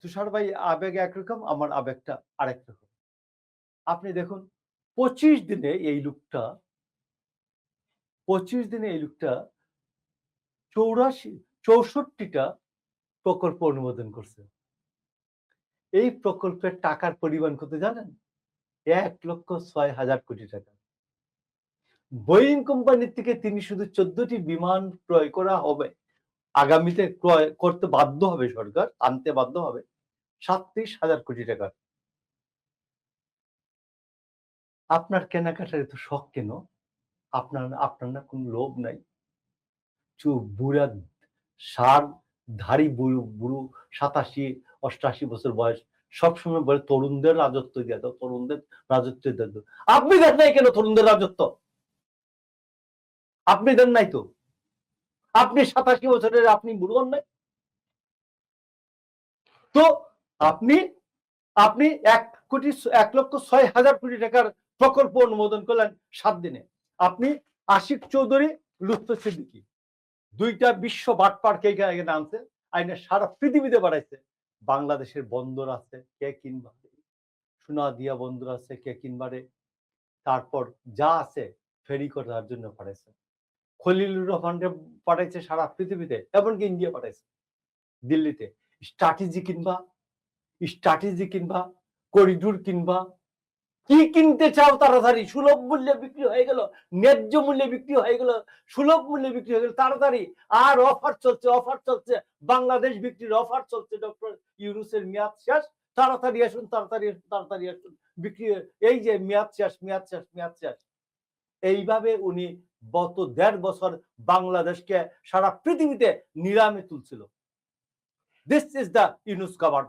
তুষার ভাই আবেগ একরকম, আমার আবেগটা আরেক রকম। আপনি দেখুন ২৫ দিনে এই লোকটা ২৫ দিনে এই লোকটা ৬৪ টা প্রকল্প অনুমোদন করছে। এই প্রকল্পের টাকার পরিমাণ কত জানেন? ১,৬০,০০০ কোটি টাকা। বোয়িং কোম্পানির থেকে তিনি শুধু ১৪ টি বিমান ক্রয় করা হবে। আগামীতে ক্রয় করতে বাধ্য হবে সরকার, আনতে বাধ্য হবে ৩৭,০০০ কোটি টাকা। আপনার কেনাকাটার এত শখ কেন? আপনার আপনার না কোনো লোভ নাই? বুড়া ষাঁড়ধারী বুড়ো ৮৭-৮৮ বছর বয়স সবসময় বলে তরুণদের রাজত্ব দিয়ে দাও, তরুণদের রাজত্ব দিয়ে দাও। আপনি দেন নাই কেন তরুণদের রাজত্ব? আপনি দেন নাই তো। আপনি ৮৭ বছরের আপনি বুড়ো হন নাই? তো আপনি আপনি ১,৬০,০০০ কোটি টাকার প্রকল্প অনুমোদন করলেন ৭ দিনে। আপনি আশিক চৌধুরী, লুৎফর সিদ্দিকী ২ টা বিশ্ব বাটপারকে এখানে আনছে, আইনে সারা পৃথিবীতে বাড়াইছে। বাংলাদেশের বন্দর আছে, কে কিনবা? সোনাদিয়া বন্দর আছে, কে কিনবারে? তারপর যা আছে ফেরি করার জন্য পাঠাইছে। খলিলুর রহমানকে পাঠাইছে সারা পৃথিবীতে, এমনকি ইন্ডিয়া পাঠাইছে, দিল্লিতে। স্ট্র্যাটেজি কিনবা, স্ট্র্যাটেজি কিনবা, করিডোর কিনবা, কি কিনতে চাও তাড়াতাড়ি? সুলভ মূল্যে বিক্রি হয়ে গেল, ন্যায্য মূল্যে বিক্রি হয়ে গেল, সুলভ মূল্যে বিক্রি হয়ে গেল তাড়াতাড়ি। আর অফার চলছে, অফার চলছে, বাংলাদেশ বিক্রির অফার চলছে। ডক্টর ইউনূসের মেয়াদ শেষ, তাড়াতাড়ি আসুন, তাড়াতাড়ি আসুন, তাড়াতাড়ি আসুন, বিক্রি এই যে মেয়াদ শেষ, মেয়াদ শেষ, মেয়াদ শেষ। এইভাবে উনি গত ১.৫ বছর বাংলাদেশকে সারা পৃথিবীতে নিলামে তুলছিল। This is the Yunus government.